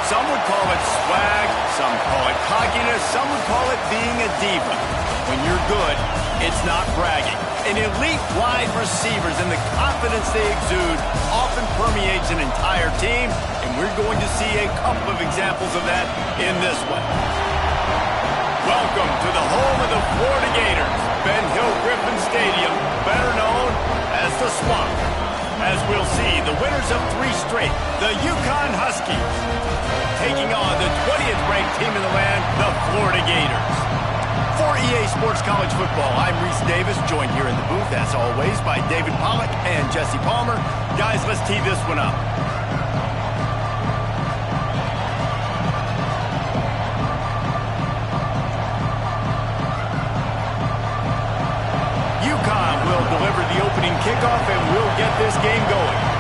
Some would call it swag, some call it cockiness, some would call it being a diva. When you're good, it's not bragging. An elite wide receivers and the confidence they exude often permeates an entire team, and we're going to see a couple of examples of that in this one. Welcome to the home of the Florida Gators, Ben Hill Griffin Stadium, better known as the Swamp. As we'll see, the winners of 3 straight, the UConn Huskies, taking on the 20th ranked team in the land, the Florida Gators. For EA Sports College Football, I'm Reese Davis, joined here in the booth, as always, by David Pollack and Jesse Palmer. Guys, let's tee this one up. UConn will deliver the opening kickoff, and we'll get this game going.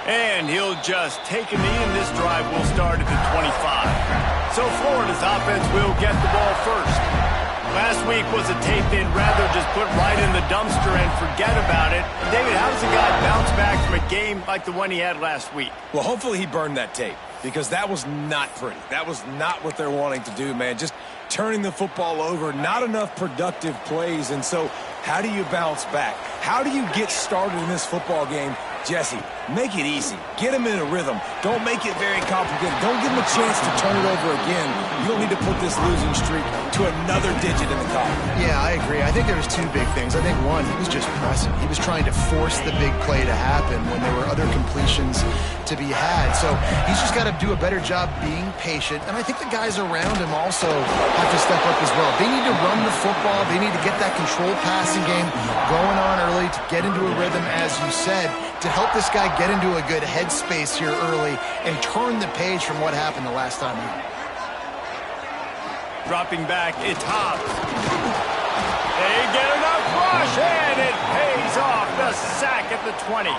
And he'll just take a knee, and this drive will start at the 25. So Florida's offense will get the ball first. Last week was a tape they'd rather just put right in the dumpster and forget about it. David, how does a guy bounce back from a game like the one he had last week? Well, hopefully he burned that tape, because that was not pretty. That was not what they're wanting to do, man. Just turning the football over, not enough productive plays. And so how do you bounce back? How do you get started in this football game? Jesse, make it easy. Get him in a rhythm. Don't make it very complicated. Don't give him a chance to turn it over again. You don't need to put this losing streak to another digit in the column. Yeah, I agree. I think there was 2 big things. I think one, he was just pressing. He was trying to force the big play to happen when there were other completions to be had. So he's just got to do a better job being patient. And I think the guys around him also have to step up as well. They need to run the football. They need to get that controlled passing game going on early to get into a rhythm, as you said, to help this guy get into a good headspace here early and turn the page from what happened the last time out. Dropping back, it's Hobbs. They get enough rush, and it pays off. The sack at the 20.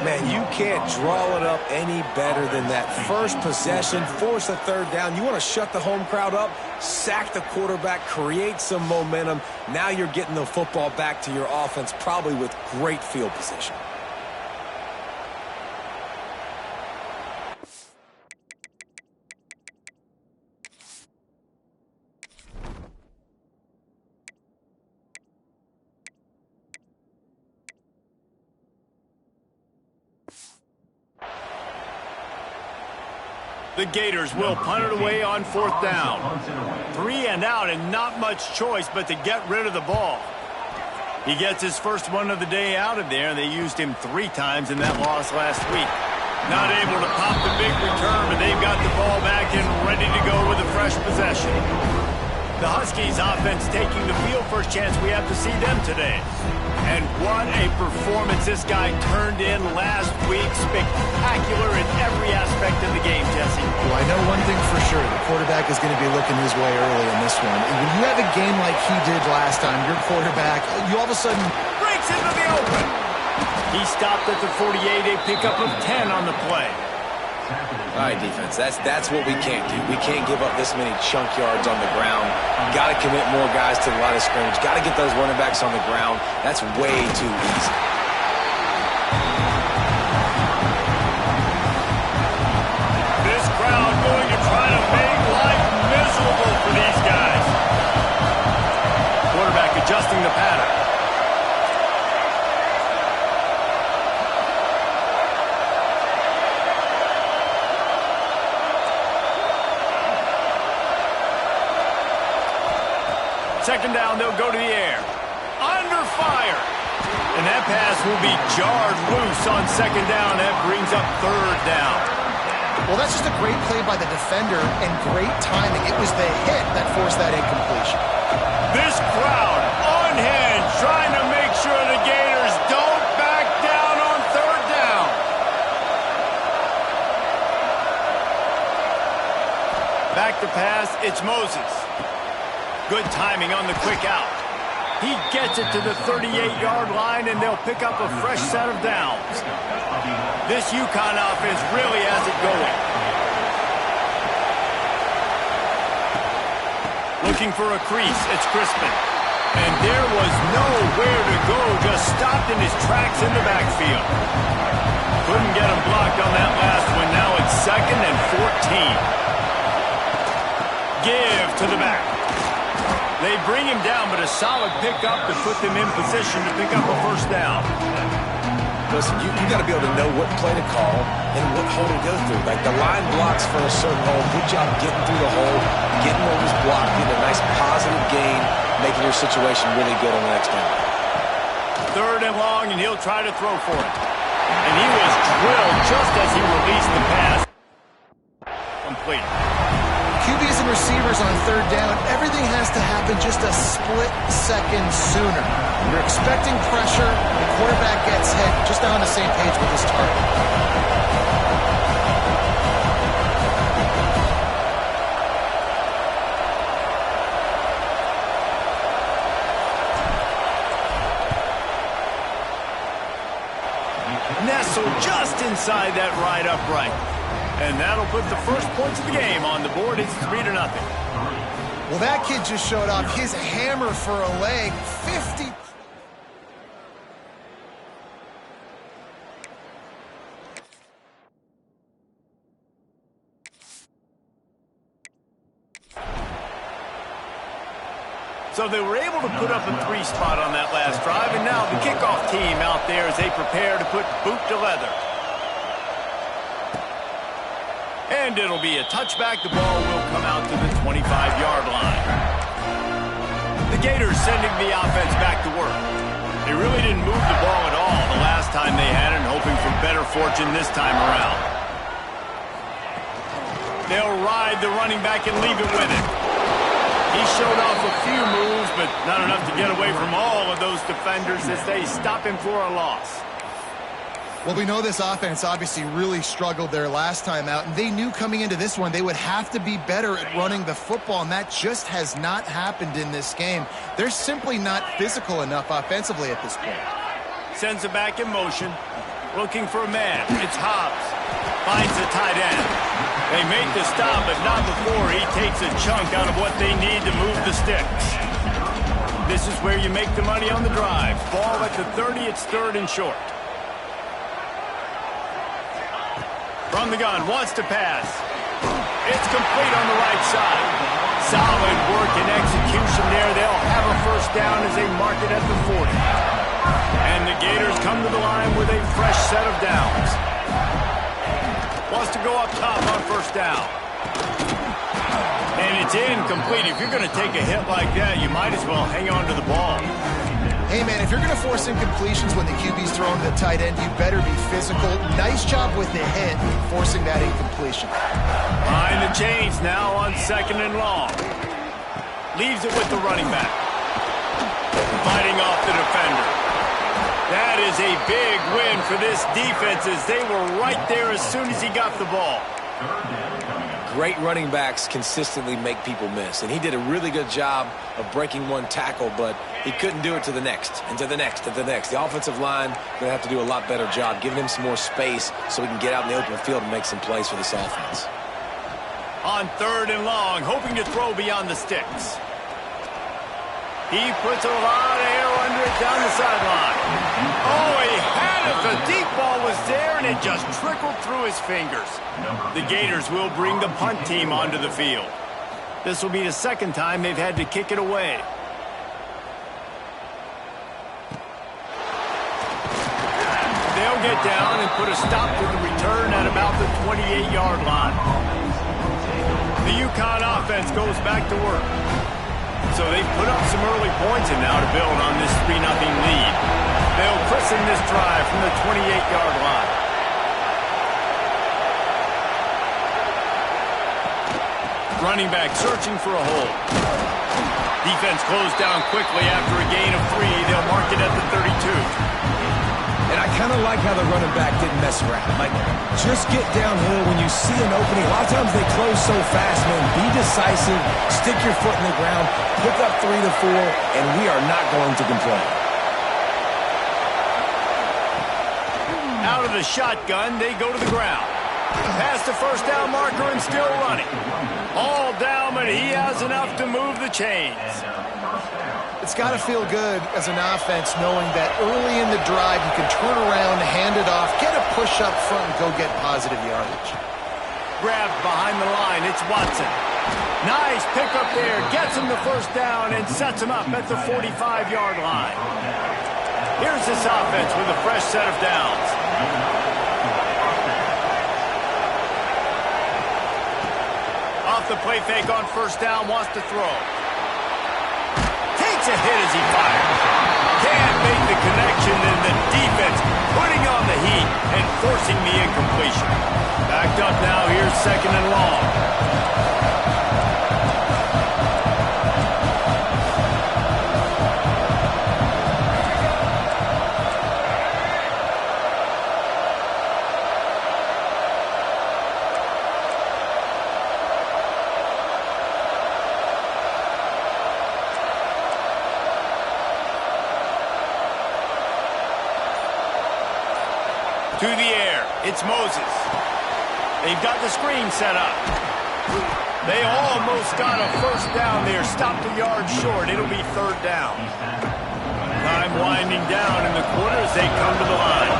Man, you can't draw it up any better than that. First possession, force a 3rd down. You want to shut the home crowd up, sack the quarterback, create some momentum. Now you're getting the football back to your offense, probably with great field position. The Gators will punt it away on 4th down. 3 and out, and not much choice but to get rid of the ball. He gets his first one of the day out of there, and they used him 3 times in that loss last week. Not able to pop the big return, but they've got the ball back and ready to go with a fresh possession. The Huskies offense taking the field. First chance we have to see them today. And what a performance this guy turned in last week. Spectacular in every aspect of the game, Jesse. Well, I know one thing for sure. The quarterback is going to be looking his way early in this one. And when you have a game like he did last time, your quarterback, you all of a sudden breaks into the open. He stopped at the 48, a pickup of 10 on the play. All right, defense, that's what we can't do. We can't give up this many chunk yards on the ground. Got to commit more guys to the line of scrimmage. Got to get those running backs on the ground. That's way too easy. This crowd going to try to make life miserable for these guys. Quarterback adjusting the pattern. Second down, they'll go to the air. Under fire. And that pass will be jarred loose on 2nd down. That brings up 3rd down. Well, that's just a great play by the defender and great timing. It was the hit that forced that incompletion. This crowd on hand trying to make sure the Gators don't back down on 3rd down. Back to pass, it's Moses. Good timing on the quick out. He gets it to the 38-yard line, and they'll pick up a fresh set of downs. This UConn offense really has it going. Looking for a crease, it's Crispin. And there was nowhere to go, just stopped in his tracks in the backfield. Couldn't get him blocked on that last one. Now it's 2nd and 14. Give to the back. They bring him down, but a solid pickup to put them in position to pick up a first down. Listen, you got to be able to know what play to call and what hole to go through. Like the line blocks for a certain hole. Good job getting through the hole, getting what was blocked, getting a nice positive gain, making your situation really good on the next down. 3rd and long, and he'll try to throw for it. And he was drilled just as he released the pass. Complete. QBs and receivers on 3rd down, everything has to happen just a split second sooner. You're expecting pressure, the quarterback gets hit, just not on the same page with his target. Nestled just inside that right upright. And that'll put the first points of the game on the board. It's 3-0. Well, that kid just showed off his hammer for a leg. 50. So they were able to put up a 3 spot on that last drive, and now the kickoff team out there as they prepare to put boot to leather. And it'll be a touchback. The ball will come out to the 25-yard line. The Gators sending the offense back to work. They really didn't move the ball at all the last time they had it, and hoping for better fortune this time around. They'll ride the running back and leave it with him. He showed off a few moves, but not enough to get away from all of those defenders as they stop him for a loss. Well, we know this offense obviously really struggled their last time out, and they knew coming into this one they would have to be better at running the football, and that just has not happened in this game. They're simply not physical enough offensively at this point. Sends it back in motion, looking for a man. It's Hobbs. Finds the tight end. They make the stop, but not before he takes a chunk out of what they need to move the sticks. This is where you make the money on the drive. Ball at the 30, it's 3rd and short. From the gun, wants to pass. It's complete on the right side. Solid work and execution there. They'll have a first down as they mark it at the 40. And the Gators come to the line with a fresh set of downs. Wants to go up top on first down. And it's incomplete. If you're going to take a hit like that, you might as well hang on to the ball. Hey, man, if you're going to force incompletions when the QB's throwing the tight end, you better be physical. Nice job with the hit, forcing that incompletion. Behind the chains now on 2nd and long. Leaves it with the running back. Fighting off the defender. That is a big win for this defense as they were right there as soon as he got the ball. Great running backs consistently make people miss, and he did a really good job of breaking one tackle, but he couldn't do it to the next, and to the next, and to the next. The offensive line going to have to do a lot better job, giving him some more space so he can get out in the open field and make some plays for this offense. On 3rd and long, hoping to throw beyond the sticks. He puts a lot of air under it down the sideline. Oh, he had it. The deep ball was there, and it just trickled through his fingers. The Gators will bring the punt team onto the field. This will be the 2nd time they've had to kick it away. They'll get down and put a stop to the return at about the 28-yard line. The UConn offense goes back to work. So they've put up some early points and now to build on this 3-0 lead. They'll christen this drive from the 28-yard line. Running back searching for a hole. Defense closed down quickly after a gain of 3. They'll mark it at the 32. And I kind of like how the running back didn't mess around. Like, just get downhill when you see an opening. A lot of times they close so fast, man. Be decisive, stick your foot in the ground, pick up 3 to 4, and we are not going to complain. Out of the shotgun, they go to the ground. Past the first down marker and still running. All down, but he has enough to move the chains. It's got to feel good as an offense knowing that early in the drive you can turn around, hand it off, get a push up front, and go get positive yardage. Grabbed behind the line. It's Watson. Nice pick up there. Gets him the first down and sets him up at the 45-yard line. Here's this offense with a fresh set of downs. Off the play fake on first down, wants to throw. Takes a hit as he fires. Can't make the connection, and the defense putting on the heat and forcing the incompletion. Backed up now, here's second and long. To the air, it's Moses. They've got the screen set up. They almost got a first down there, stopped a yard short. It'll be third down. Time winding down in the quarter as they come to the line.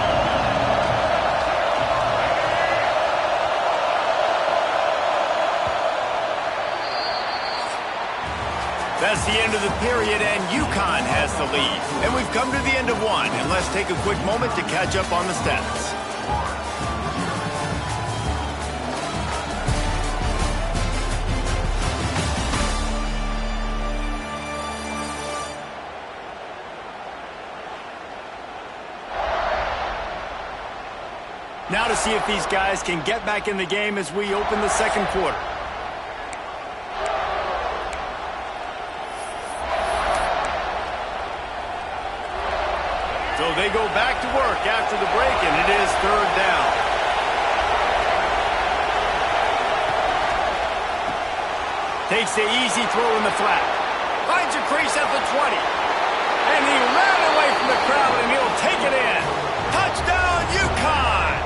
That's the end of the period, and UConn has the lead. And we've come to the end of one, and let's take a quick moment to catch up on the stats. Now to see if these guys can get back in the game as we open the second quarter. So they go back to work after the break, and it is third down. Takes the easy throw in the flat. Finds a crease at the 20. And he ran away from the crowd, and he'll take it in. Touchdown, UConn!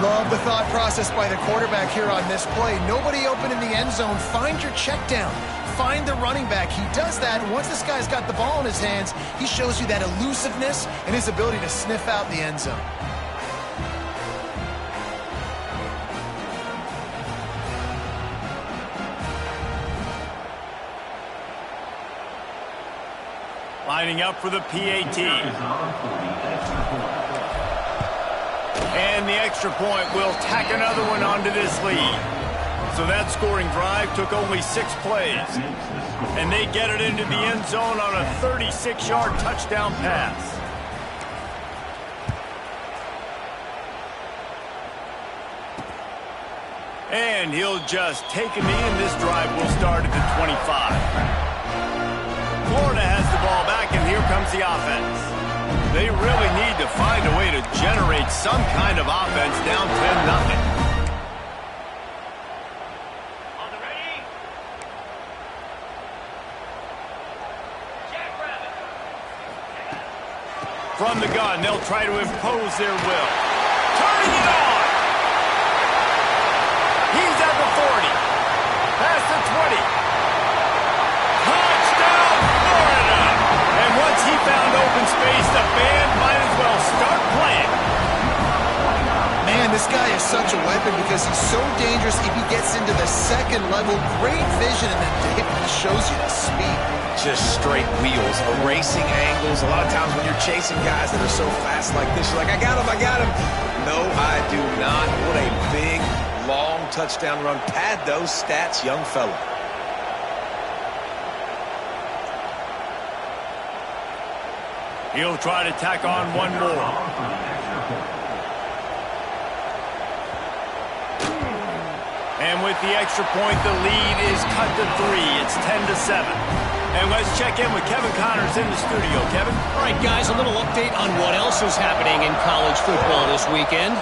Love the thought process by the quarterback here on this play. Nobody open in the end zone. Find your check down. Find the running back. He does that, and once this guy's got the ball in his hands, he shows you that elusiveness and his ability to sniff out the end zone. Lining up for the PAT. And the extra point will tack another one onto this lead. So that scoring drive took only 6 plays. And they get it into the end zone on a 36-yard touchdown pass. And he'll just take a knee, and this drive will start at the 25. Florida has the ball back, and here comes the offense. They really need to find a way to generate some kind of offense down 10-0. From the gun, they'll try to impose their will. Turning it on! He's at the 40. Past the 20. Touchdown, Florida! And once he found open space, the band might as well start playing. Man, this guy is such a weapon because he's so dangerous if he gets into the second level. Great vision, and then David shows you the speed. Just straight wheels, erasing angles. A lot of times when you're chasing guys that are so fast like this, you're like, I got him, I got him. No, I do not. What a big, long touchdown run. Pad those stats, young fella. He'll try to tack on one more. And with the extra point, the lead is cut to 3. It's 10-7. And let's check in with Kevin Connors in the studio. Kevin? All right, guys, a little update on what else is happening in college football this weekend.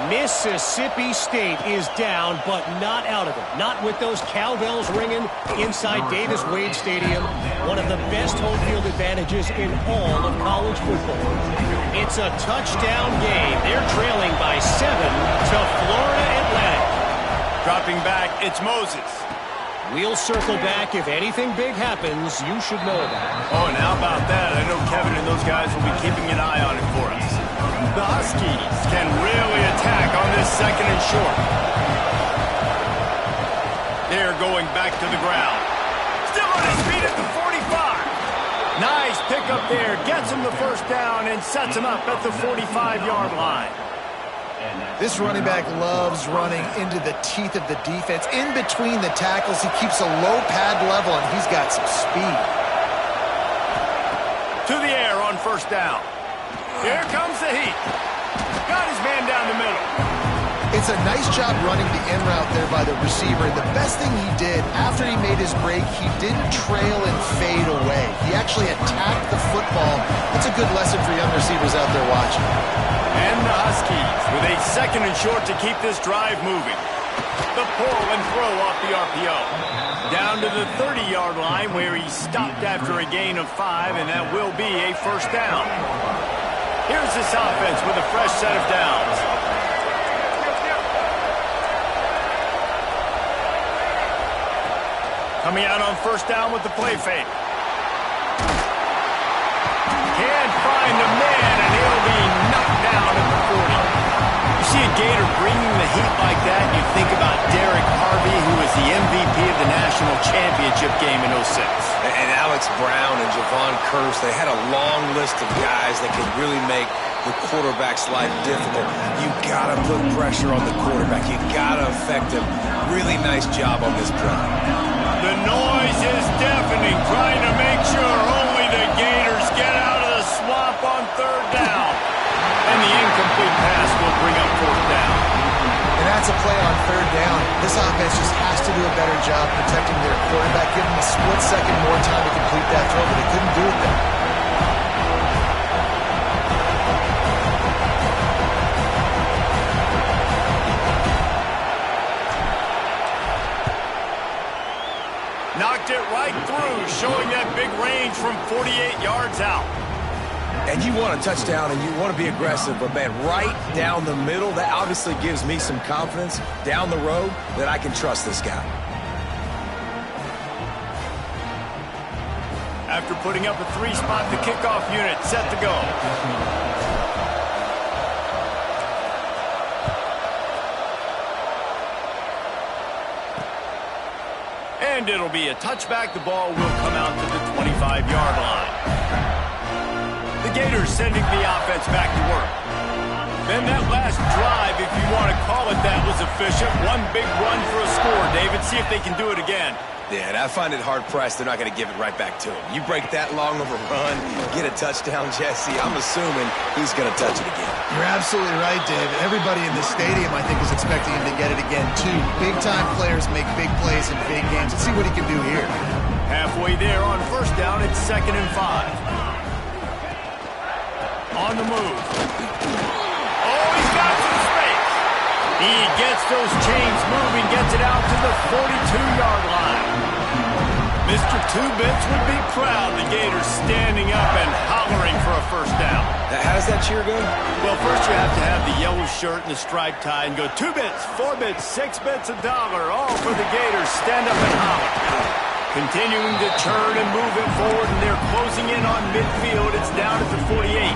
Mississippi State is down, but not out of it. Not with those cowbells ringing inside Davis-Wade Stadium, one of the best home field advantages in all of college football. It's a touchdown game. They're trailing by 7 to Florida Atlantic. Dropping back, it's Moses. We'll circle back. If anything big happens, you should know about it. Oh, and how about that? I know Kevin and those guys will be keeping an eye on it for us. The Huskies can really attack on this second and short. They're going back to the ground. Still on his feet at the 45. Nice pickup there. Gets him the first down and sets him up at the 45-yard line. This running back loves running into the teeth of the defense. In between the tackles, he keeps a low pad level, and he's got some speed. To the air on first down. Here comes the heat. Got his man down the middle. It's a nice job running the in route there by the receiver. And the best thing he did after he made his break, he didn't trail and fade away. He actually attacked the football. That's a good lesson for young receivers out there watching. And the Huskies with a second and short to keep this drive moving. The pull and throw off the RPO. Down to the 30-yard line where he stopped after a gain of 5, and that will be a first down. Here's this offense with a fresh set of downs. Coming out on first down with the play fake. Can't find a man, and he'll be knocked down at the 40. You see a Gator bringing the heat like that, you think about Derek Harvey, who was the MVP of the national championship game in 06. And Alex Brown and Javon Curse, they had a long list of guys that could really make the quarterback's life difficult. You got to put pressure on the quarterback. You got to affect him. Really nice job on this play. The noise is deafening, trying to make sure only the Gators get out of the swamp on third down. And the incomplete pass will bring up fourth down. And that's a play on third down. This offense just has to do a better job protecting their quarterback, give them a split second more time to complete that throw, but they couldn't do it there. Knocked it right through, showing that big range from 48 yards out. And you want a touchdown and you want to be aggressive, but man, right down the middle, that obviously gives me some confidence down the road that I can trust this guy. After putting up a 3-spot, the kickoff unit set to go. And it'll be a touchback. The ball will come out to the 25-yard line. The Gators sending the offense back to work. Then that last drive, if you want to call it that, was efficient. One big run for a score, David. See if they can do it again. Yeah, and I find it hard-pressed they're not going to give it right back to him. You break that long of a run, get a touchdown, Jesse, I'm assuming he's going to touch it again. You're absolutely right, Dave. Everybody in the stadium, I think, is expecting him to get it again, too. Big-time players make big plays in big games. Let's see what he can do here. Halfway there on first down, it's 2nd and 5. On the move. Oh, he's got some space. He gets those chains moving, gets it out to the 42-yard line. Mr. Two-Bits would be proud. The Gators standing up and hollering for a first down. How does that cheer go? Well, first you have to have the yellow shirt and the striped tie and go 2 bits, 4 bits, 6 bits, $1, all for the Gators. Stand up and holler. Continuing to turn and move it forward, and they're closing in on midfield. It's down at the 48.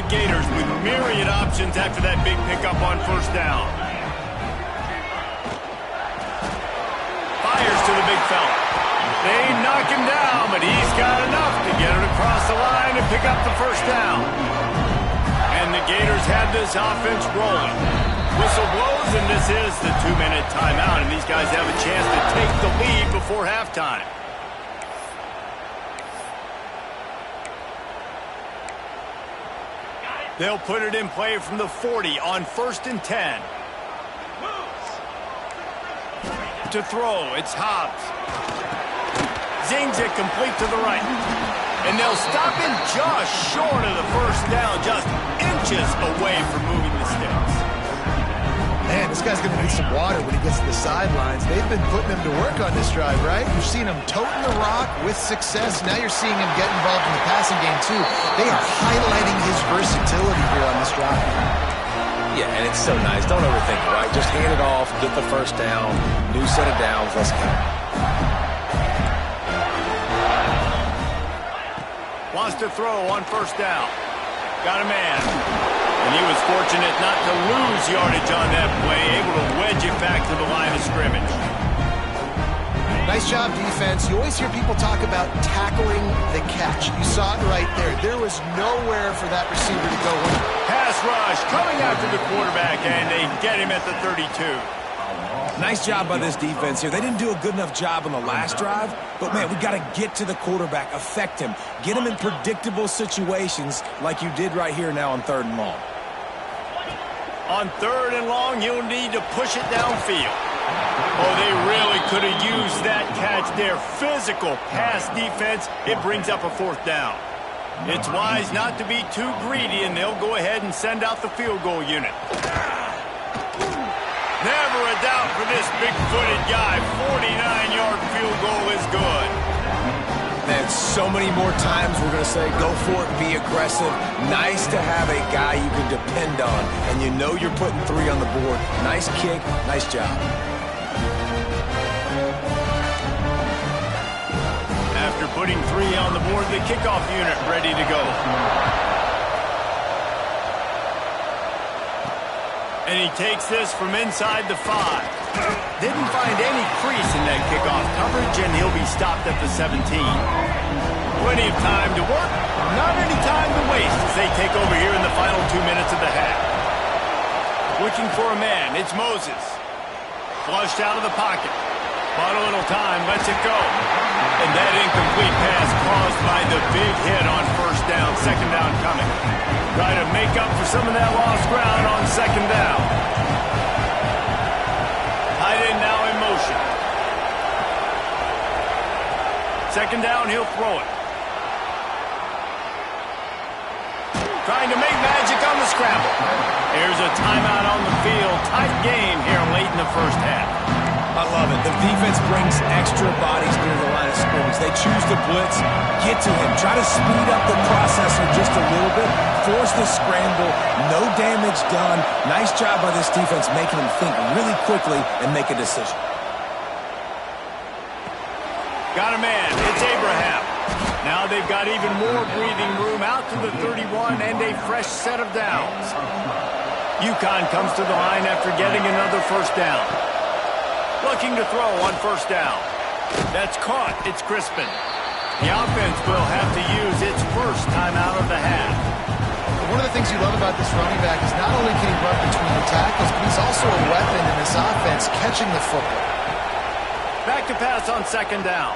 The Gators with myriad options after that big pickup on first down. Fires to the big fella. They knock him down, but he's got enough to get it across the line and pick up the first down. And the Gators have this offense rolling. Whistle blows, and this is the 2-minute timeout, and these guys have a chance to take the lead before halftime. They'll put it in play from the 40 on 1st and 10. To throw, it's Hobbs. Zings it complete to the right. And they'll stop him just short of the first down, just inches away from moving the sticks. Man, this guy's going to need some water when he gets to the sidelines. They've been putting him to work on this drive, right? You've seen him toting the rock with success. Now you're seeing him get involved in the passing game, too. They are highlighting his versatility here on this drive. Yeah, and it's so nice. Don't overthink it, right? Just hand it off, get the first down, new set of downs, let's go. Wants to throw on first down. Got a man. And he was fortunate not to lose yardage on that play, able to wedge it back to the line of scrimmage. Nice job, defense. You always hear people talk about tackling the catch. You saw it right there. There was nowhere for that receiver to go. Pass rush coming after the quarterback, and they get him at the 32. Nice job by this defense here. They didn't do a good enough job on the last drive, but, man, we got to get to the quarterback, affect him, get him in predictable situations like you did right here now on 3rd and long. On 3rd and long, he'll need to push it downfield. Oh, they really could have used that catch there. Physical pass defense. It brings up a 4th down. It's wise not to be too greedy, and they'll go ahead and send out the field goal unit. Never a doubt for this big-footed guy. 49-yard field goal is good. And so many more times we're going to say, go for it, be aggressive. Nice to have a guy you can depend on, and you know you're putting 3 on the board. Nice kick, nice job. After putting 3 on the board, the kickoff unit ready to go. And he takes this from inside the 5. Didn't find any crease in that kickoff coverage, and he'll be stopped at the 17. Plenty of time to work, not any time to waste as they take over here in the final 2 minutes of the half. Looking for a man, it's Moses. Flushed out of the pocket. Bought a little time, lets it go. And that incomplete pass caused by the big hit on first down, 2nd down coming. Try to make up for some of that lost ground on 2nd down. Tight end now in motion. 2nd down, he'll throw it. Trying to make magic on the scramble. Here's a timeout on the field. Tight game here late in the first half. I love it. The defense brings extra bodies near the line of scrimmage. They choose to blitz, get to him, try to speed up the processor just a little bit, force the scramble, no damage done. Nice job by this defense making him think really quickly and make a decision. Got a man. It's Abraham. Now they've got even more breathing room out to the 31 and a fresh set of downs. UConn comes to the line after getting another first down. Looking to throw on first down. That's caught. It's Crispin. The offense will have to use its first timeout of the half. One of the things you love about this running back is not only can he run between the tackles, but he's also a weapon in this offense, catching the football. Back to pass on 2nd down.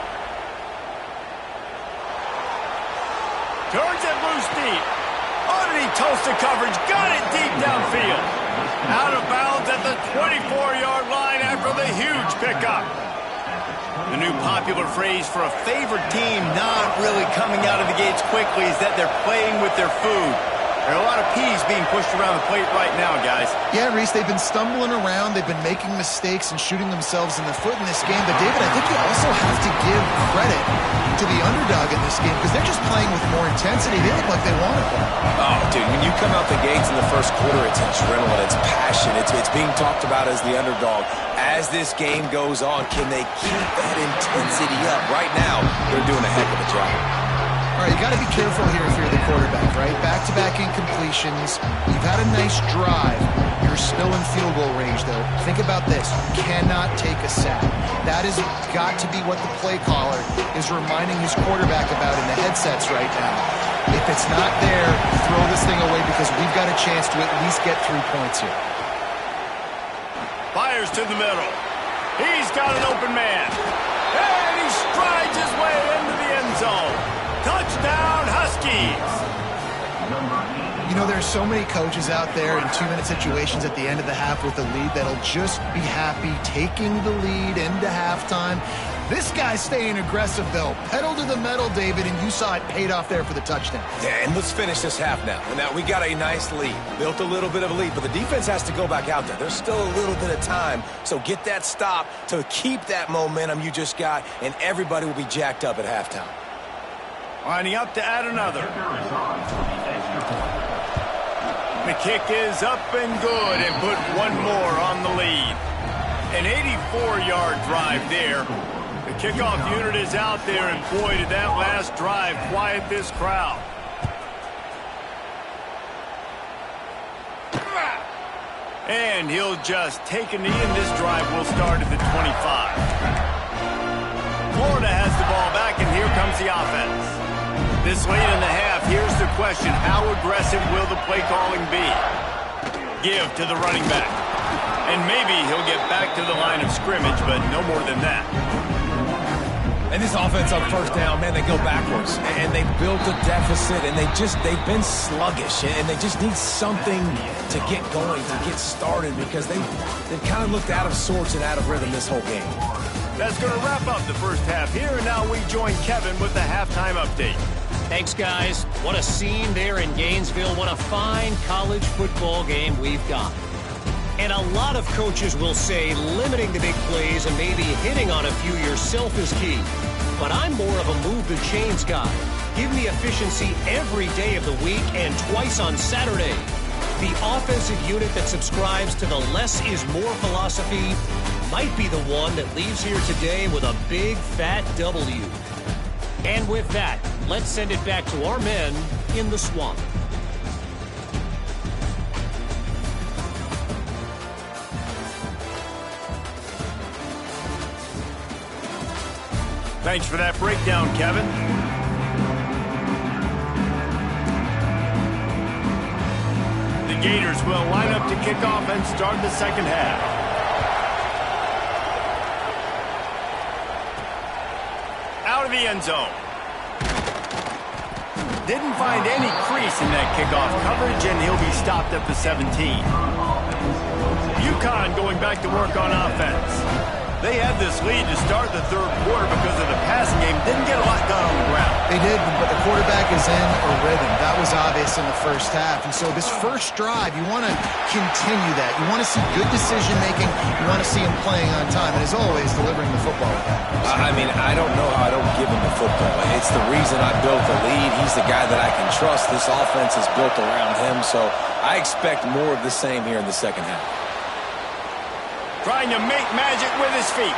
Turns it loose deep. Oh, did he toast the coverage? Got it deep downfield. Out of bounds at the 24-yard line after the huge pickup. The new popular phrase for a favored team not really coming out of the gates quickly is that they're playing with their food. There are a lot of peas being pushed around the plate right now, guys. Yeah, Reese, they've been stumbling around. They've been making mistakes and shooting themselves in the foot in this game. But, David, I think you also have to give credit to the underdog in this game because they're just playing with more intensity. They look like they want to play. Oh, dude, when you come out the gates in the first quarter, it's adrenaline, it's passion. It's being talked about as the underdog. As this game goes on, can they keep that intensity up? Right now, they're doing a heck of a job. All right, you got to be careful here if you're the quarterback, right? Back-to-back incompletions. You've had a nice drive. You're still in field goal range, though. Think about this. You cannot take a sack. That has got to be what the play caller is reminding his quarterback about in the headsets right now. If it's not there, throw this thing away because we've got a chance to at least get 3 points here. Fires to the middle. He's got an open man. And he strides his way into the end zone. Touchdown, Huskies! You know, there's so many coaches out there in 2-minute situations at the end of the half with a lead that'll just be happy taking the lead into halftime. This guy's staying aggressive, though. Pedal to the metal, David, and you saw it paid off there for the touchdown. Yeah, and let's finish this half now. Now, we got a nice lead. Built a little bit of a lead, but the defense has to go back out there. There's still a little bit of time, so get that stop to keep that momentum you just got, and everybody will be jacked up at halftime. Lining up to add another. The kick is up and good and put one more on the lead. An 84-yard drive there. The kickoff unit is out there, and boy, did that last drive quiet this crowd. And he'll just take a knee, and this drive will start at the 25. Florida has the ball back, and here comes the offense. This late in the half, here's the question. How aggressive will the play calling be? Give to the running back. And maybe he'll get back to the line of scrimmage, but no more than that. And this offense on first down, man, they go backwards. And they built a deficit, and they've been sluggish. And they just need something to get going, to get started, because they've kind of looked out of sorts and out of rhythm this whole game. That's going to wrap up the first half here, and now we join Kevin with the halftime update. Thanks, guys. What a scene there in Gainesville. What a fine college football game we've got. And a lot of coaches will say limiting the big plays and maybe hitting on a few yourself is key. But I'm more of a move the chains guy. Give me efficiency every day of the week and twice on Saturday. The offensive unit that subscribes to the less is more philosophy might be the one that leaves here today with a big fat W. And with that, let's send it back to our men in the swamp. Thanks for that breakdown, Kevin. The Gators will line up to kick off and start the second half. Out of the end zone. Didn't find any crease in that kickoff coverage, and he'll be stopped at the 17. UConn going back to work on offense. They had this lead to start the third quarter because of the passing game. Didn't get a lot done on the ground. They did, but the quarterback is in a rhythm. That was obvious in the first half. And so this first drive, you want to continue that. You want to see good decision-making. You want to see him playing on time. And as always, delivering the football. I mean, I don't know how I don't give him the football. It's the reason I built the lead. He's the guy that I can trust. This offense is built around him. So I expect more of the same here in the second half. Trying to make magic with his feet.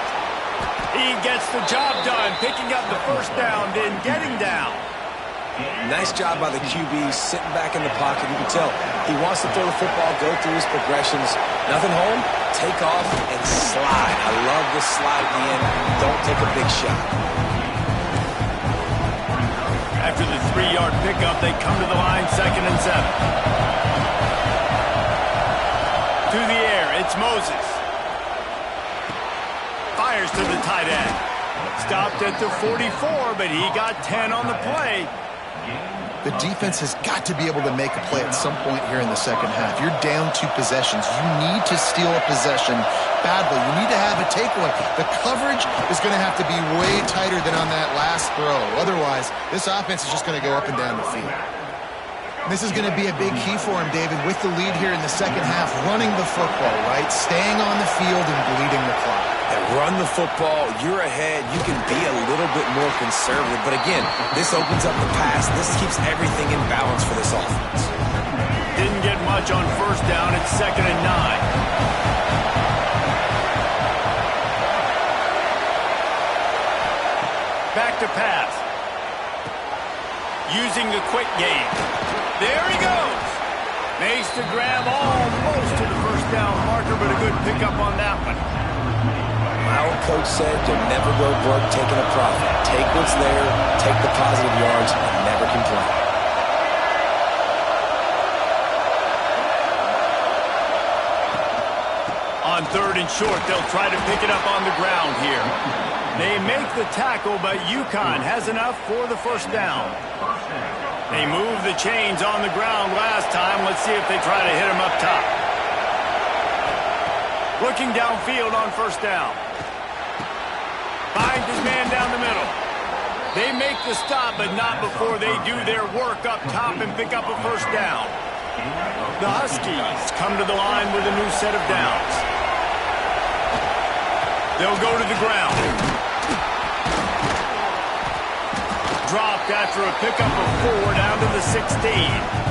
He gets the job done, picking up the first down, then getting down. Nice job by the QB, sitting back in the pocket. You can tell he wants to throw the football, go through his progressions. Nothing home, take off, and slide. I love the slide at the end. Don't take a big shot. After the 3-yard pickup, they come to the line, 2nd and 7. To the air, it's Moses. Fires to the tight end. Stopped at the 44, but he got 10 on the play. The defense has got to be able to make a play at some point here in the second half. You're down 2 possessions. You need to steal a possession badly. You need to have a takeaway. The coverage is going to have to be way tighter than on that last throw. Otherwise, this offense is just going to go up and down the field. This is going to be a big key for him, David, with the lead here in the second half, running the football, right? Staying on the field and bleeding the clock. And run the football, you're ahead, you can be a little bit more conservative. But again, this opens up the pass. This keeps everything in balance for this offense. Didn't get much on first down. It's 2nd and 9. Back to pass. Using the quick game. There he goes. Makes the grab almost to the first down marker, but a good pickup on that one. My old coach said you'll never go broke taking a profit. Take what's there, take the positive yards, and never complain. On 3rd and short, they'll try to pick it up on the ground here. They make the tackle, but UConn has enough for the first down. They moved the chains on the ground last time. Let's see if they try to hit him up top. Looking downfield on first down. Finds his They make the stop, but not before they do their work up top and pick up a first down. The Huskies come to the line with a new set of downs. They'll go to the ground. Dropped after a pickup of 4 down to the 16.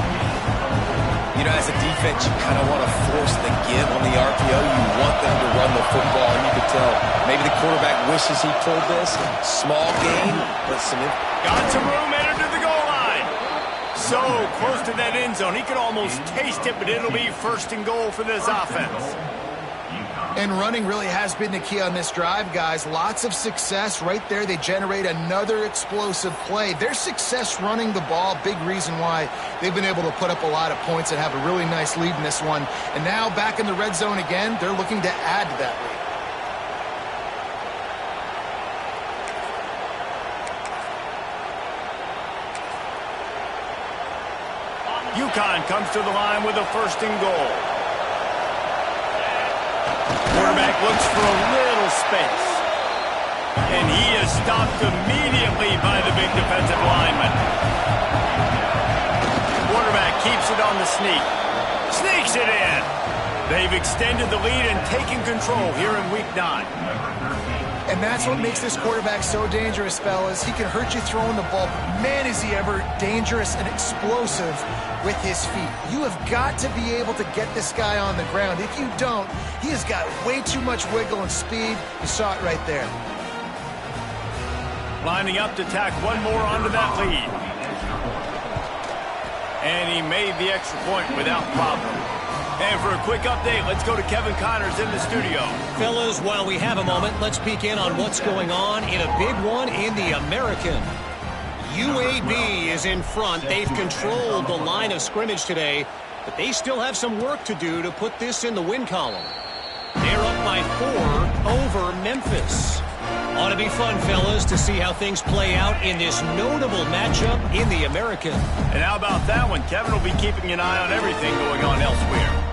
You know, as a defense, you kind of want to force the give on the RPO. You want them to run the football, and you can tell maybe the quarterback wishes he pulled this. Small gain, but some... Got some room, entered to the goal line. So close to that end zone. He could almost taste it, but it'll be first and goal for this offense. And running really has been the key on this drive, guys. Lots of success right there. They generate another explosive play. Their success running the ball, big reason why they've been able to put up a lot of points and have a really nice lead in this one. And now back in the red zone again, they're looking to add to that lead. UConn comes to the line with a first and goal. Quarterback looks for a little space. And he is stopped immediately by the big defensive lineman. Quarterback keeps it on the sneak. Sneaks it in. They've extended the lead and taken control here in week 9. And that's what makes this quarterback so dangerous, fellas. He can hurt you throwing the ball. Man, is he ever dangerous and explosive with his feet. You have got to be able to get this guy on the ground. If you don't, he has got way too much wiggle and speed. You saw it right there. Lining up to tack one more onto that lead. And he made the extra point without problem. And for a quick update, let's go to Kevin Connors in the studio. Fellas, while we have a moment, let's peek in on what's going on in a big one in the American. UAB is in front. They've controlled the line of scrimmage today, but they still have some work to do to put this in the win column. They're up by 4 over Memphis. Ought to be fun, fellas, to see how things play out in this notable matchup in the American. And how about that one? Kevin will be keeping an eye on everything going on elsewhere.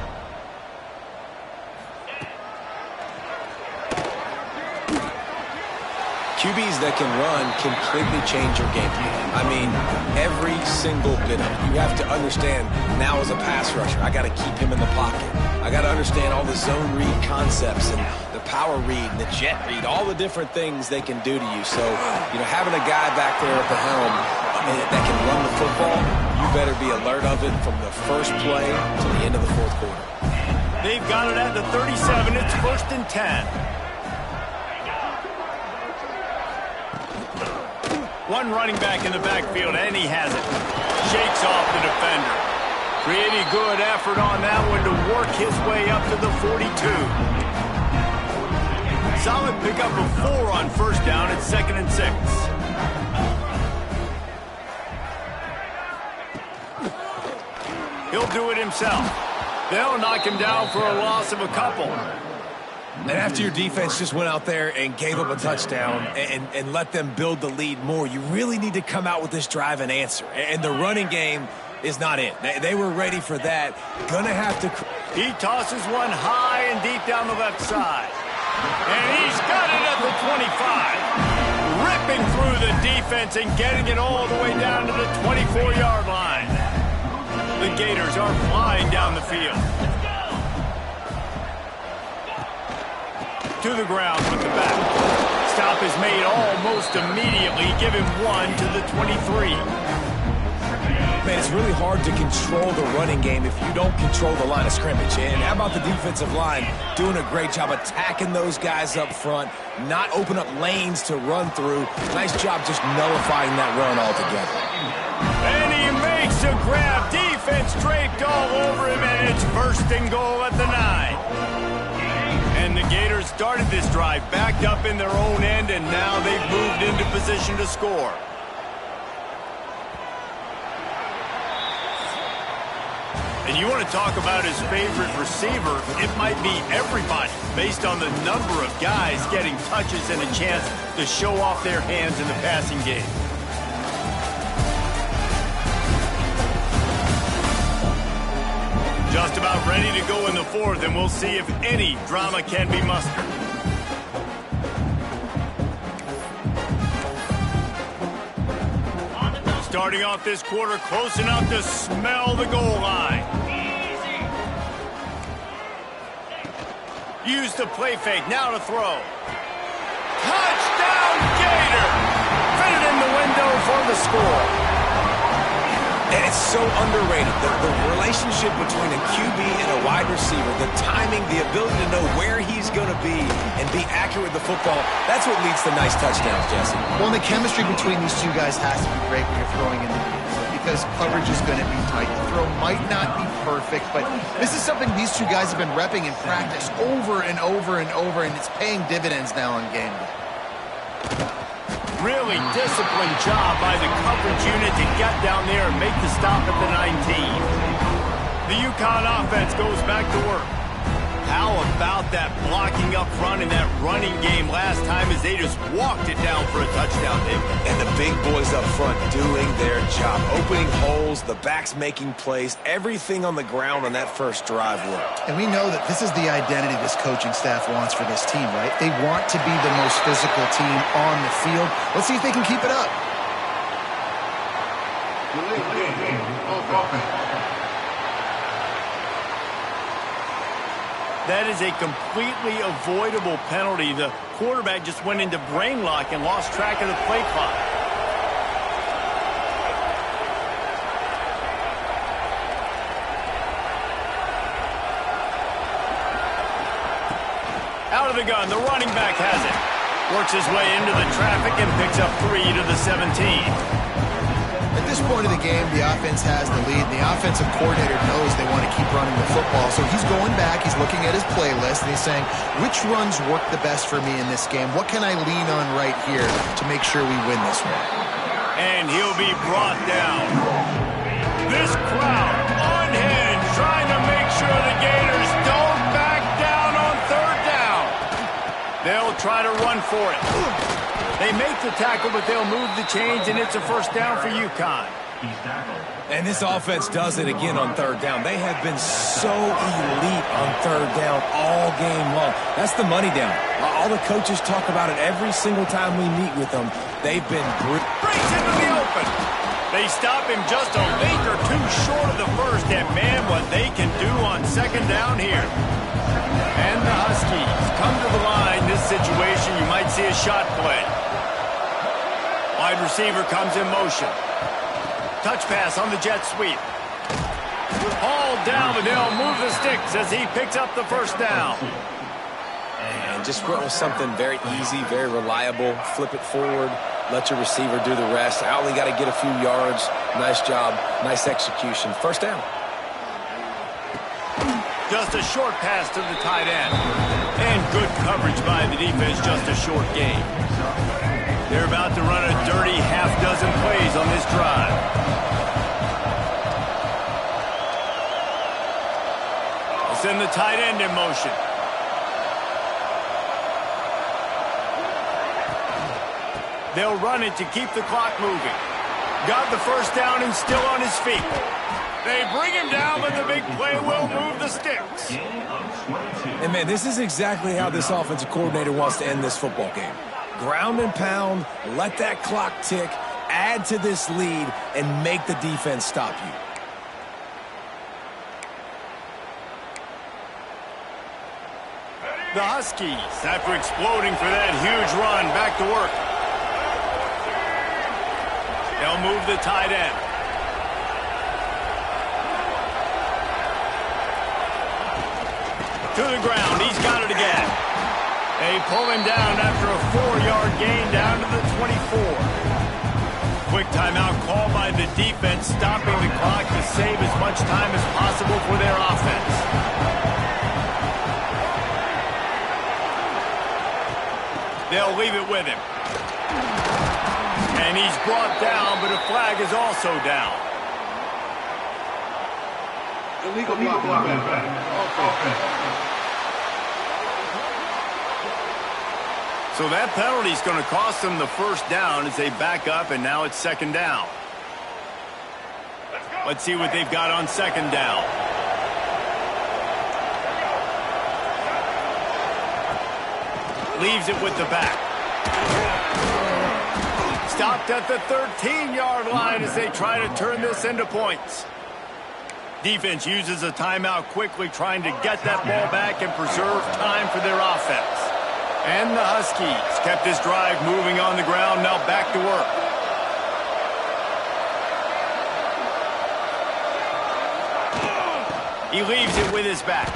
QBs that can run completely change your game plan. I mean, every single bit of it. You have to understand, now as a pass rusher, I got to keep him in the pocket. I got to understand all the zone read concepts and the power read and the jet read, all the different things they can do to you. So, you know, having a guy back there at the helm that can run the football, you better be alert of it from the first play to the end of the fourth quarter. They've got it at the 37. It's 1st and 10. One running back in the backfield, and he has it. Shakes off the defender. Pretty good effort on that one to work his way up to the 42. Solid pickup of 4 on first down. It's 2nd and 6. He'll do it himself. They'll knock him down for a loss of a couple. And after your defense just went out there and gave up a touchdown and let them build the lead more, you really need to come out with this drive and answer. And the running game is not it. They were ready for that. Gonna have to... He tosses one high and deep down the left side. And he's got it at the 25. Ripping through the defense and getting it all the way down to the 24-yard line. The Gators are flying down the field. To the ground with the back. Stop is made almost immediately. Give him 1 to the 23. Man, it's really hard to control the running game if you don't control the line of scrimmage. And how about the defensive line doing a great job attacking those guys up front, not open up lanes to run through. Nice job just nullifying that run altogether. And he makes a grab. Defense draped all over him, and it's 1st and goal at the 9. And the Gators started this drive backed up in their own end, and now they've moved into position to score. And you want to talk about his favorite receiver, it might be everybody, based on the number of guys getting touches and a chance to show off their hands in the passing game. Just about ready to go in the 4th, and we'll see if any drama can be mustered. Starting off this quarter close enough to smell the goal line. Use the play fake, now to throw. Touchdown, Gator! Fit it in the window for the score. And it's so underrated. The relationship between a QB and a wide receiver, the timing, the ability to know where he's going to be and be accurate with the football, that's what leads to nice touchdowns, Jesse. Well, and the chemistry between these two guys has to be great when you're throwing in the end, because coverage is going to be tight. The throw might not be perfect, but this is something these two guys have been repping in practice over and over and over, and it's paying dividends now on game day. Really disciplined job by the coverage unit to get down there and make the stop at the 19. The UConn offense goes back to work. How about that blocking up front in that running game last time as they just walked it down for a touchdown, David? And the big boys up front doing their job. Opening holes, the backs making plays, everything on the ground on that first drive worked. And we know that this is the identity this coaching staff wants for this team, right? They want to be the most physical team on the field. Let's see if they can keep it up. That is a completely avoidable penalty. The quarterback just went into brain lock and lost track of the play clock. Out of the gun, the running back has it. Works his way into the traffic and picks up 3 to the 17. At this point of the game, the offense has the lead. The offensive coordinator knows they want to keep running the football, so he's going back, he's looking at his playlist, and he's saying, which runs work the best for me in this game? What can I lean on right here to make sure we win this one? And he'll be brought down. This crowd unhinged, trying to make sure the Gators don't back down on 3rd down. They'll try to run for it. They make the tackle, but they'll move the chains, and it's a 1st down for UConn. And this offense does it again on 3rd down. They have been so elite on 3rd down all game long. That's the money down. All the coaches talk about it every single time we meet with them. They've been brutal. Breaks into the open. They stop him just a link or two short of the first, and man, what they can do on 2nd down here. And the Huskies come to the line. This situation, you might see a shot play. Wide receiver comes in motion. Touch pass on the jet sweep. All down, but they'll move the sticks as he picks up the 1st down. And just went with something very easy, very reliable. Flip it forward, let your receiver do the rest. I only got to get a few yards. Nice job, nice execution. 1st down. Just a short pass to the tight end. And good coverage by the defense, just a short gain. They're about to run a dirty half-dozen plays on this drive. Let's send the tight end in motion. They'll run it to keep the clock moving. Got the 1st down and still on his feet. They bring him down, but the big play will move the sticks. And, man, this is exactly how this offensive coordinator wants to end this football game. Ground and pound, let that clock tick, add to this lead, and make the defense stop you. The Huskies, after exploding for that huge run, back to work. They'll move the tight end. To the ground, he's got it again. They pull him down after a 4-yard gain down to the 24. Quick timeout call by the defense, stopping the clock to save as much time as possible for their offense. They'll leave it with him. And he's brought down, but a flag is also down. Illegal block. So that penalty is going to cost them the 1st down as they back up, and now it's 2nd down. Let's see what they've got on 2nd down. Leaves it with the back. stopped at the 13-yard line as they try to turn this into points. Defense uses a timeout quickly, trying to get that ball back and preserve time for their offense. And the Huskies kept this drive moving on the ground, now back to work. He leaves it with his back.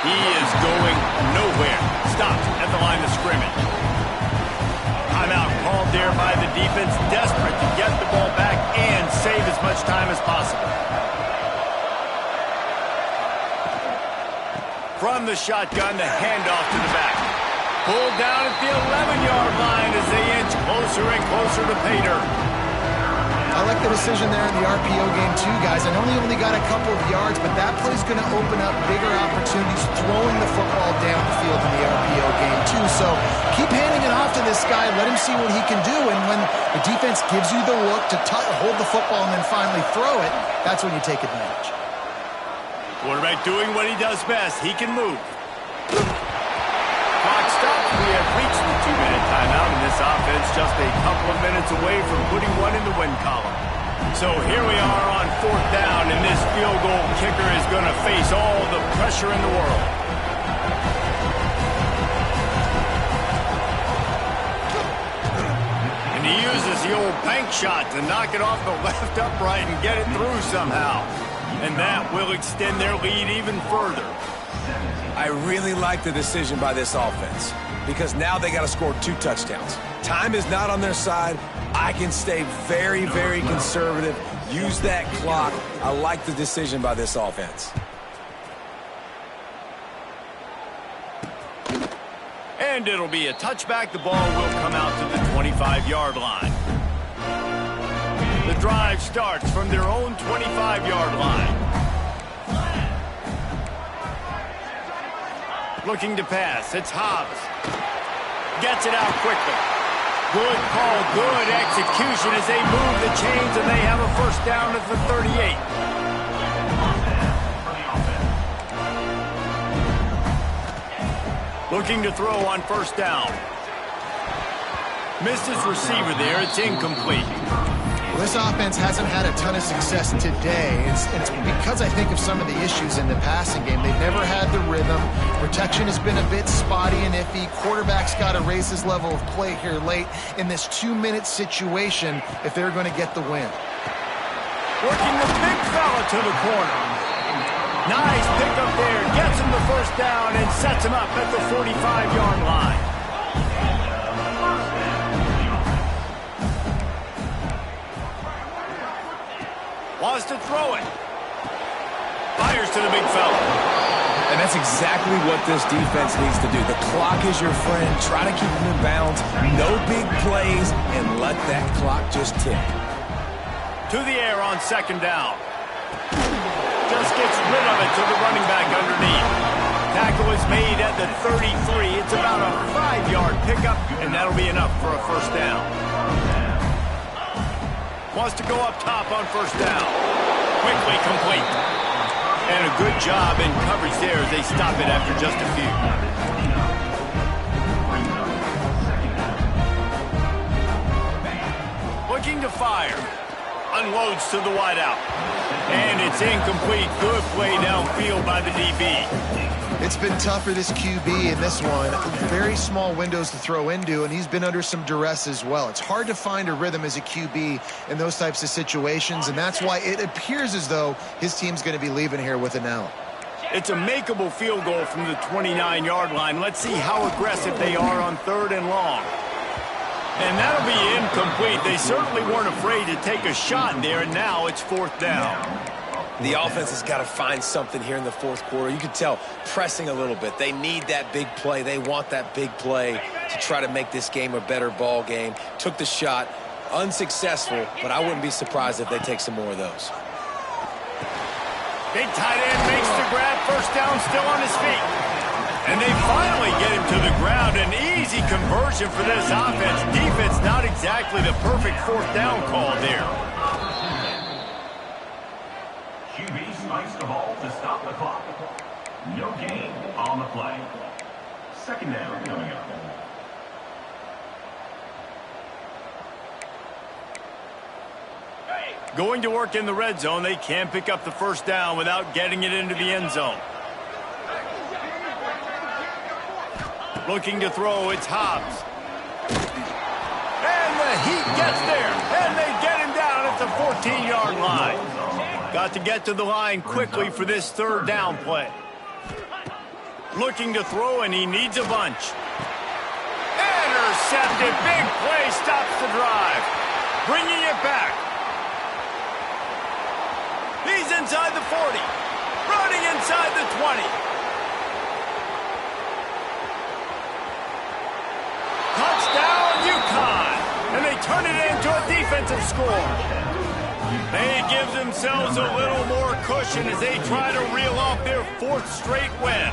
He is going nowhere. Stopped at the line of scrimmage. Timeout called there by the defense, desperate to get the ball back and save as much time as possible. From the shotgun, the handoff to the back. Pulled down at the 11-yard line as they inch closer and closer to pay dirt. I like the decision there in the RPO game too, guys. I know he only got a couple of yards, but that play's going to open up bigger opportunities throwing the football down the field in the RPO game too. So keep handing it off to this guy. Let him see what he can do. And when the defense gives you the look to hold the football and then finally throw it, that's when you take advantage. Quarterback doing what he does best. He can move. Clock stopped. We have reached the 2-minute timeout, and this offense just a couple of minutes away from putting one in the win column. So here we are on 4th down, and this field goal kicker is going to face all the pressure in the world. And he uses the old bank shot to knock it off the left upright and get it through somehow. And that will extend their lead even further. I really like the decision by this offense because now they got to score 2 touchdowns. Time is not on their side. I can stay very, very conservative, use that clock. I like the decision by this offense. And it'll be a touchback. The ball will come out to the 25-yard line. The drive starts from their own 25-yard line. Looking to pass. It's Hobbs. Gets it out quickly. Good call, good execution as they move the chains, and they have a first down at the 38. Looking to throw on first down. Missed his receiver there. It's incomplete. Well, this offense hasn't had a ton of success today. It's because I think of some of the issues in the passing game. They've never had the rhythm. Protection has been a bit spotty and iffy. Quarterback's got to raise his level of play here late in this 2-minute situation if they're going to get the win. Working the big fella to the corner. Nice pickup there. Gets him the first down and sets him up at the 45-yard line. Wants to throw it. Fires to the big fella. And that's exactly what this defense needs to do. The clock is your friend. Try to keep them in bounds. No big plays, and let that clock just tick. To the air on second down. Just gets rid of it to the running back underneath. Tackle is made at the 33. It's about a 5-yard pickup, and that'll be enough for a first down. Wants to go up top on first down. Quickly complete. And a good job in coverage there as they stop it after just a few. Looking to fire. Unloads to the wideout. And it's incomplete. Good play downfield by the DB. It's been tough for this QB in this one. Very small windows to throw into, and he's been under some duress as well. It's hard to find a rhythm as a QB in those types of situations, and that's why it appears as though his team's going to be leaving here with an L. It's a makeable field goal from the 29-yard line. Let's see how aggressive they are on 3rd and long. And that'll be incomplete. They certainly weren't afraid to take a shot there, and now it's 4th down. The offense has got to find something here in the 4th quarter. You can tell pressing a little bit. They need that big play. They want that big play to try to make this game a better ball game. Took the shot, unsuccessful, but I wouldn't be surprised if they take some more of those. Big tight end makes the grab. First down, still on his feet. And they finally get him to the ground. An easy conversion for this offense. Defense, not exactly the perfect 4th down call there. QB spikes the ball to stop the clock. No gain on the play. Second down coming up. Going to work in the red zone. They can't pick up the first down without getting it into the end zone. Looking to throw, it's Hobbs. And the Heat gets there, and they get him down at the 14-yard line. Got to get to the line quickly for this third down play. Looking to throw, and he needs a bunch. Intercepted. Big play stops the drive. Bringing it back. He's inside the 40. Running inside the 20. Touchdown, UConn. And they turn it into a defensive score. They give themselves a little more cushion as they try to reel off their fourth straight win.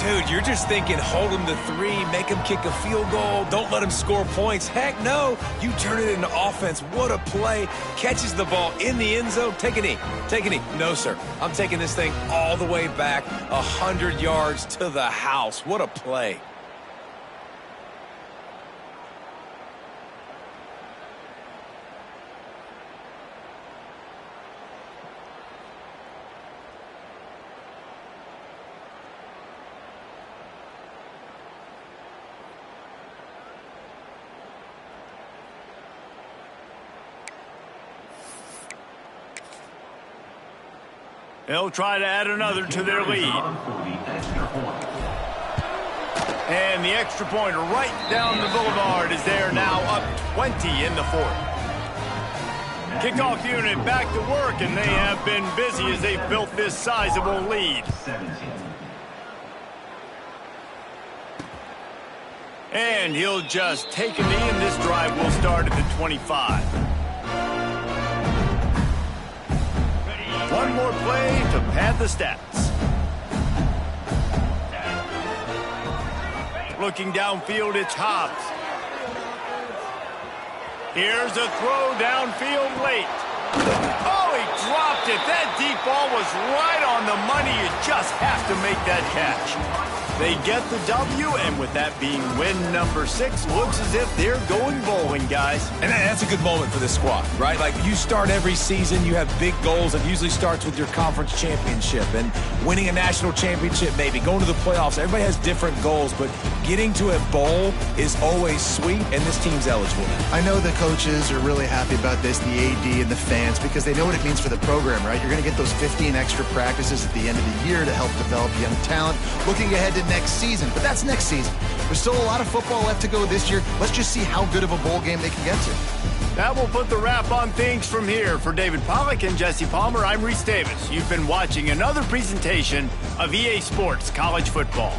Dude, you're just thinking, hold him to 3, make him kick a field goal, don't let him score points. Heck no, you turn it into offense. What a play. Catches the ball in the end zone. Take a knee. Take a knee. No, sir. I'm taking this thing all the way back 100 yards to the house. What a play. They'll try to add another to their lead. And the extra point right down the boulevard is there now, up 20 in the fourth. Kickoff unit back to work, and they have been busy as they've built this sizable lead. And he'll just take a knee, and this drive will start at the 25. One more play to pad the stats. Looking downfield, it's Hobbs. Here's a throw downfield late. Oh, he dropped it. That deep ball was right on the money. You just have to make that catch. They get the W, and with that being win number 6, looks as if they're going bowling, guys. And that's a good moment for this squad, right? Like, you start every season, you have big goals. It usually starts with your conference championship and winning a national championship, maybe going to the playoffs. Everybody has different goals, but getting to a bowl is always sweet, and this team's eligible now. I know the coaches are really happy about this, the AD and the fans, because they know what it means for the program, right? You're going to get those 15 extra practices at the end of the year to help develop young talent. Looking ahead to next season, but that's next season. There's still a lot of football left to go this year. Let's just see how good of a bowl game they can get to. That will put the wrap on things from here. For David Pollack and Jesse Palmer, I'm Reese Davis. You've been watching another presentation of EA Sports College Football.